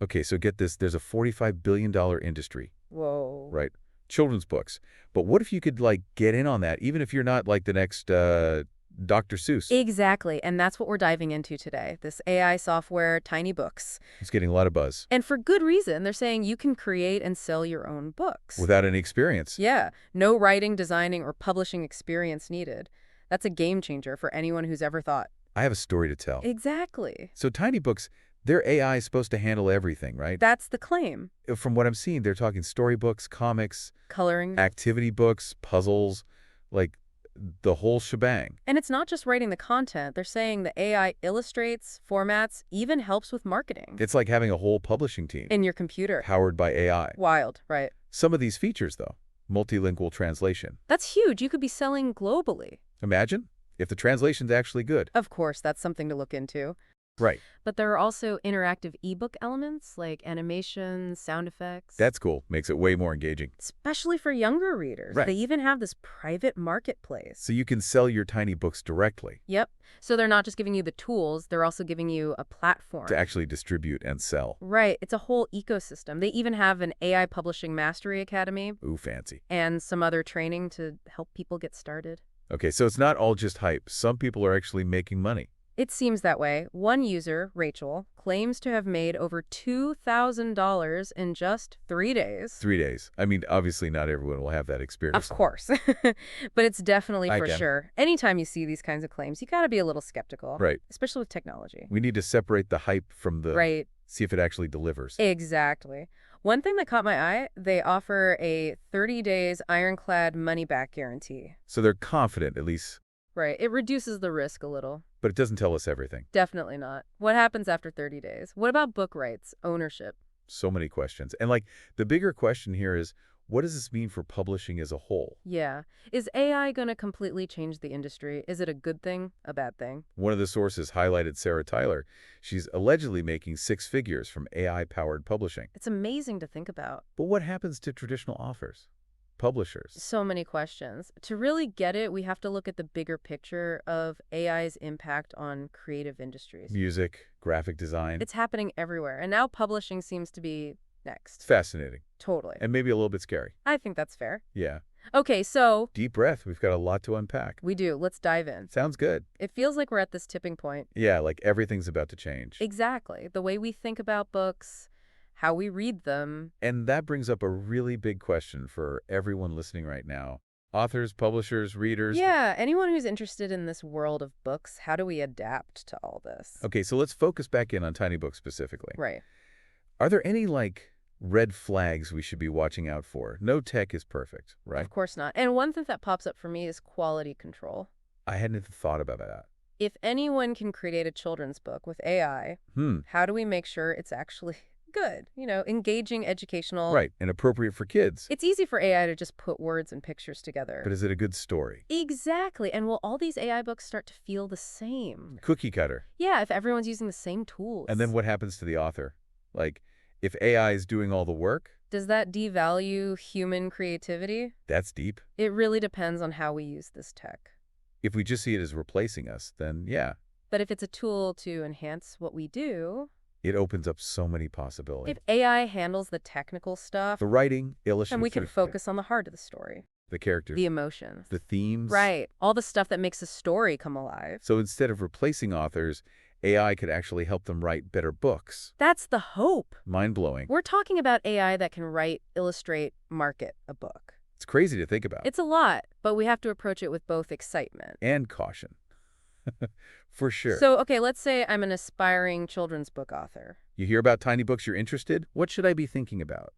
Okay, so get this. There's a $45 billion industry, Whoa. right? Children's books. But what if you could, like, get in on that, even if you're not, like, the next Dr. Seuss? Exactly, and that's what we're diving into today, this AI software, Tiny Books. It's getting a lot of buzz. And for good reason. They're saying you can create and sell your own books. Without any experience. Yeah, no writing, designing, or publishing experience needed. That's a game changer for anyone who's ever thought. I have a story to tell. Exactly. So Tiny Books, their AI is supposed to handle everything, right? That's the claim. From what I'm seeing, they're talking storybooks, comics, Coloring. activity books, puzzles, like the whole shebang. And it's not just writing the content. They're saying the AI illustrates, formats, even helps with marketing. It's like having a whole publishing team. In your computer. Powered by AI. Wild, right? Some of these features, though, multilingual translation. That's huge. You could be selling globally. Imagine if the translation's actually good. Of course, that's something to look into. Right. But there are also interactive ebook elements like animation, sound effects. That's cool. Makes it way more engaging. Especially for younger readers. Right. They even have this private marketplace. So you can sell your tiny books directly. Yep. So they're not just giving you the tools, they're also giving you a platform. To actually distribute and sell. Right. It's a whole ecosystem. They even have an AI Publishing Mastery Academy. Ooh, fancy. And some other training to help people get started. Okay, so it's not all just hype. Some people are actually making money. It seems that way. One user, Rachel, claims to have made over $2,000 in just 3 days. 3 days. I mean, obviously not everyone will have that experience. Of course. But it's definitely I for get it. sure. Anytime you see these kinds of claims, you got to be a little skeptical. Right. Especially with technology. We need to separate the hype from the... Right. See if it actually delivers. Exactly. One thing that caught my eye, they offer a 30 days ironclad money-back guarantee. So they're confident, at least. Right. It reduces the risk a little. But it doesn't tell us everything. Definitely not. What happens after 30 days? What about book rights, ownership? So many questions. And, like, the bigger question here is, what does this mean for publishing as a whole? Yeah. Is AI going to completely change the industry? Is it a good thing, a bad thing? One of the sources highlighted Sarah Tyler. She's allegedly making 6 figures from AI-powered publishing. It's amazing to think about. But what happens to traditional authors? Publishers? So many questions. To really get it, we have to look at the bigger picture of AI's impact on creative industries. Music, graphic design. It's happening everywhere. And now publishing seems to be It's next. fascinating. Totally. And maybe a little bit scary. I think that's fair. Yeah. Okay, so Deep breath. We've got a lot to unpack. we do. Let's dive in. Sounds good. It feels like we're at this tipping point. Yeah, like everything's about to change. Exactly. The way we think about books, how we read them. And that brings up a really big question for everyone listening right now. Authors, publishers, readers. Yeah, anyone who's interested in this world of books, how do we adapt to all this? Okay, so let's focus back in on Tiny Books specifically. Right. Are there any, like, red flags we should be watching out for? No tech is perfect, right? Of course not. And one thing that pops up for me is quality control. I hadn't even thought about that. If anyone can create a children's book with AI, how do we make sure it's actually good? You know, engaging, educational. Right, and appropriate for kids. It's easy for AI to just put words and pictures together. But is it a good story? Exactly. And will all these AI books start to feel the same? Cookie cutter. Yeah, if everyone's using the same tools. And then what happens to the author? Like, if AI is doing all the work? Does that devalue human creativity? That's deep. It really depends on how we use this tech. If we just see it as replacing us, then yeah. But if it's a tool to enhance what we do, It opens up so many possibilities. if AI handles the technical stuff, The writing, illustration, then we can focus on the heart of the story, the characters, the emotions. the themes. Right. All the stuff that makes a story come alive. So instead of replacing authors, AI could actually help them write better books. That's the hope. Mind-blowing. We're talking about AI that can write, illustrate, market a book. It's crazy to think about. It's a lot, but we have to approach it with both excitement. And caution. For sure. So, okay, let's say I'm an aspiring children's book author. You hear about tiny books, you're interested? What should I be thinking about?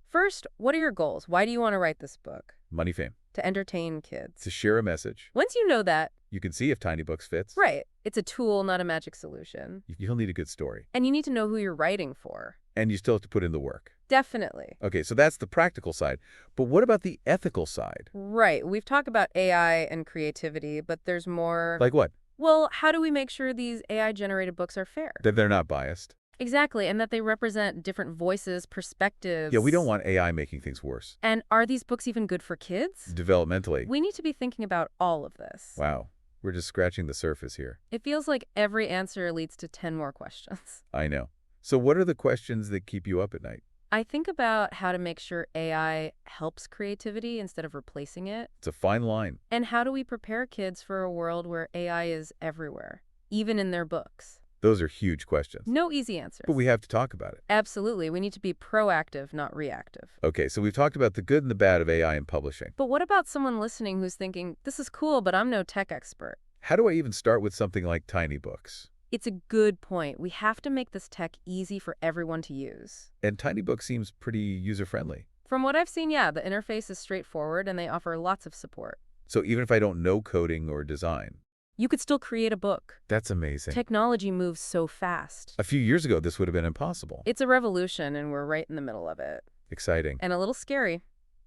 First, what are your goals? Why do you want to write this book? Money, fame. To entertain kids. To share a message. Once you know that, You can see if Tiny Books fits. right, it's a tool, not a magic solution. You'll need a good story. And you need to know who you're writing for. And you still have to put in the work. Definitely. Okay, so that's the practical side. But what about the ethical side? Right. We've talked about AI and creativity, but there's more. Like what? Well, how do we make sure these AI-generated books are fair? That they're not biased. Exactly, and that they represent different voices, perspectives. Yeah, we don't want AI making things worse. And are these books even good for kids? Developmentally. We need to be thinking about all of this. Wow. We're just scratching the surface here. It feels like every answer leads to 10 more questions. I know. So what are the questions that keep you up at night? I think about how to make sure AI helps creativity instead of replacing it. It's a fine line. And how do we prepare kids for a world where AI is everywhere, even in their books? Those are huge questions. No easy But answers. we have to talk about it. Absolutely. We need to be proactive, not reactive. Okay, so we've talked about the good and the bad of AI in publishing. But what about someone listening who's thinking, this is cool, but I'm no tech expert? How do I even start with something like tiny books? It's a good point. We have to make this tech easy for everyone to use. And tiny book seems pretty user-friendly. From what I've seen, yeah, the interface is straightforward and they offer lots of support. So even if I don't know coding or design, You could still create a book. that's amazing. Technology moves so fast. A few years ago, this would have been impossible. It's a revolution and we're right in the middle of it. Exciting. And a little scary.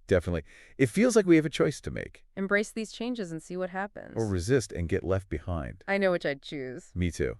Definitely. It feels like we have a choice to make. Embrace these changes and see what happens. Or resist and get left behind. I know which I'd choose. Me too.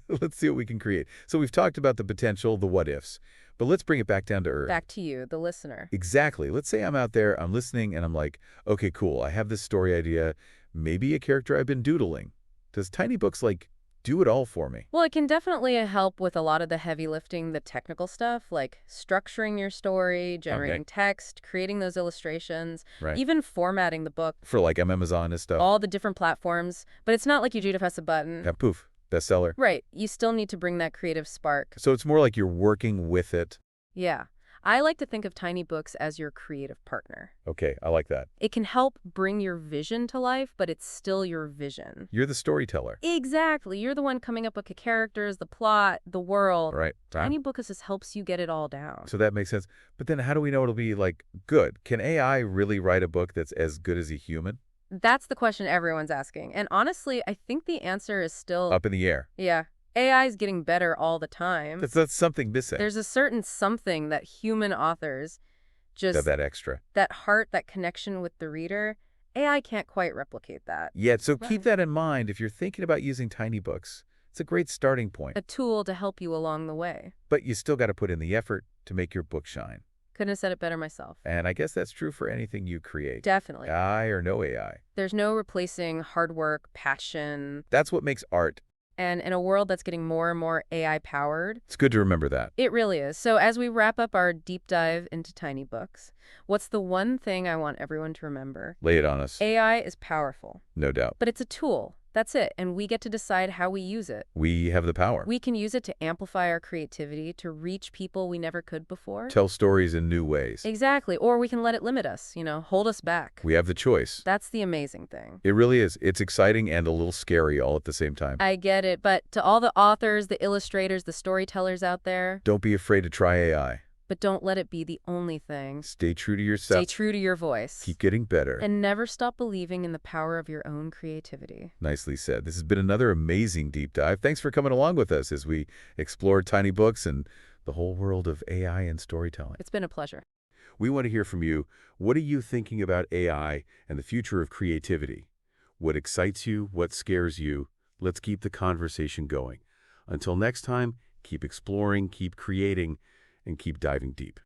Let's see what we can create. So we've talked about the potential, the what-ifs, but let's bring it back down to earth. Back to you, the listener. Exactly. Let's say I'm out there, I'm listening, and I'm like, okay, cool, I have this story idea, maybe a character I've been doodling. Does tiny books, like, do it all for me? Well, it can definitely help with a lot of the heavy lifting, the technical stuff, like structuring your story, generating text, creating those illustrations, Right. even formatting the book, For, like, Amazon and stuff. all the different platforms. But it's not like you do to press a button. Yeah, poof, bestseller. Right. You still need to bring that creative spark. So it's more like you're working with it. Yeah. I like to think of tiny books as your creative partner. Okay, I like that. It can help bring your vision to life, but it's still your vision. You're the storyteller. Exactly. You're the one coming up with the characters, the plot, the world. All right. Tiny book just helps you get it all down. So that makes sense. But then how do we know it'll be, like, good? Can AI really write a book that's as good as a human? That's the question everyone's asking. And honestly, I think the answer is still, Up in the air. yeah, AI is getting better all the time. That's something missing. There's a certain something that human authors just, That extra. that heart, that connection with the reader, AI can't quite replicate that. Yeah, so Right. keep that in mind if you're thinking about using tiny books. It's a great starting point. A tool to help you along the way. But you still got to put in the effort to make your book shine. Couldn't have said it better myself. And I guess that's true for anything you create. Definitely. AI or no AI. There's no replacing hard work, passion, That's what makes art. and in a world that's getting more and more AI powered, It's good to remember that. it really is. So as we wrap up our deep dive into tiny books, what's the one thing I want everyone to remember? Lay it on us. AI is powerful, No doubt. but it's a tool. That's it. And we get to decide how we use it. We have the power. We can use it to amplify our creativity, to reach people we never could before. Tell stories in new ways. Exactly. Or we can let it limit us, hold us back. We have the choice. That's the amazing thing. It really is. It's exciting and a little scary all at the same time. I get it. But to all the authors, the illustrators, the storytellers out there, Don't be afraid to try AI. but don't let it be the only thing. Stay true to yourself. Stay true to your voice. Keep getting better. And never stop believing in the power of your own creativity. Nicely said. This has been another amazing deep dive. Thanks for coming along with us as we explore tiny books and the whole world of AI and storytelling. It's been a pleasure. We want to hear from you. What are you thinking about AI and the future of creativity? What excites you? What scares you? Let's keep the conversation going. Until next time, keep exploring, keep creating, and keep diving deep.